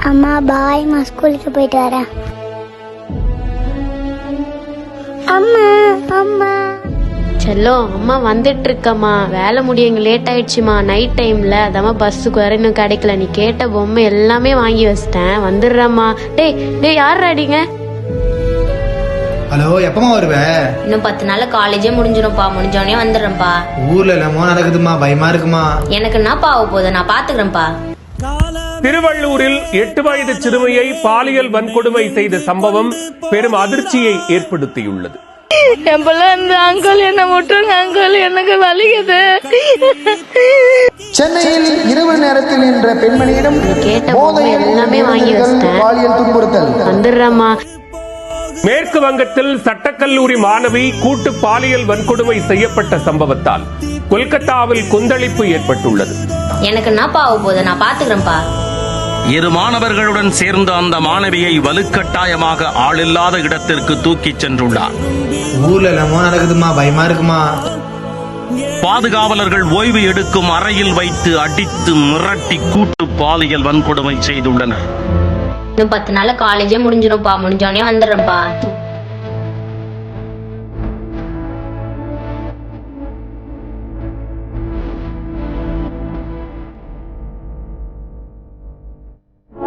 அம்மா பாய்மா, ஸ்கூலுக்கு போயிட்டு வரேன். அம்மா அம்மா. செல்லம், அம்மா வந்துட்டு இருக்கம்மா. வேலை முடிய எங்க லேட் ஆயிடுச்சுமா. நைட் டைம்ல அதாம்மா பஸ்ஸுக்கு வர இன்னும் கிடைக்கல. நீ கேட்ட பொம்மை எல்லாமே வாங்கி வச்சிட்டேன். வந்துடுறம்மா. டேய் யார் அடிங்க? ஹலோ, எப்பமா வருவ? இன்னும் 10 நாள்ல காலேஜே முடிஞ்சிடும்பா. முடிஞ்சோடனே வந்துடுறேன்ப்பா. ஊர்ல என்னமோ நடக்குதுமா, பயமா இருக்குமா. எனக்கு என்னப்பா ஆக போகுது, நான் பாத்துக்கிறேன்ப்பா. திருவள்ளூரில் 8 வயது சிறுமியை பாலியல் வன்கொடுமை செய்த சம்பவம் பெரும் அதிர்ச்சியை ஏற்படுத்தியுள்ளது. என் பிள்ளை இந்த அங்கிள் என்ன விட்டுருங்க அங்கிள், எனக்கு வலிக்குது. சென்னையில் இரவு நேரத்தில் நின்ற பெண்மணியிடம் கேட்ட பொம்மை எல்லாமே வாங்கி வச்சிட்டேன். பாலியல் துன்புறுத்தல். வந்துடுறம்மா. மேற்கு வங்கத்தில் சட்டக்கல்லூரி மாணவி கூட்டு பாலியல் வன்கொடுமை செய்யப்பட்ட சம்பவத்தால் கொல்கத்தாவில் கொந்தளிப்பு ஏற்பட்டுள்ளது. எனக்கு என்னப்பா ஆக போகுது, நான் பாத்துக்கிறேன்ப்பா. 2 மாணவர்களுடன் சேர்ந்த அந்த மாணவியை வலுக்கட்டாயமாக ஆளில்லாத இடத்திற்கு தூக்கிச் சென்றுள்ளார். ஊர்ல என்னமோ நடக்குதுமா, பயமா இருக்குமா. பாதுகாவலர்கள் ஓய்வு எடுக்கும் அறையில் வைத்து அடித்து மிரட்டி கூட்டு பாலியல் வன்கொடுமை செய்துள்ளனர். இன்னும் 10 நாள்ல காலேஜே முடிஞ்சிடும்பா. முடிஞ்சோடனே வந்துடுறேன்ப்பா.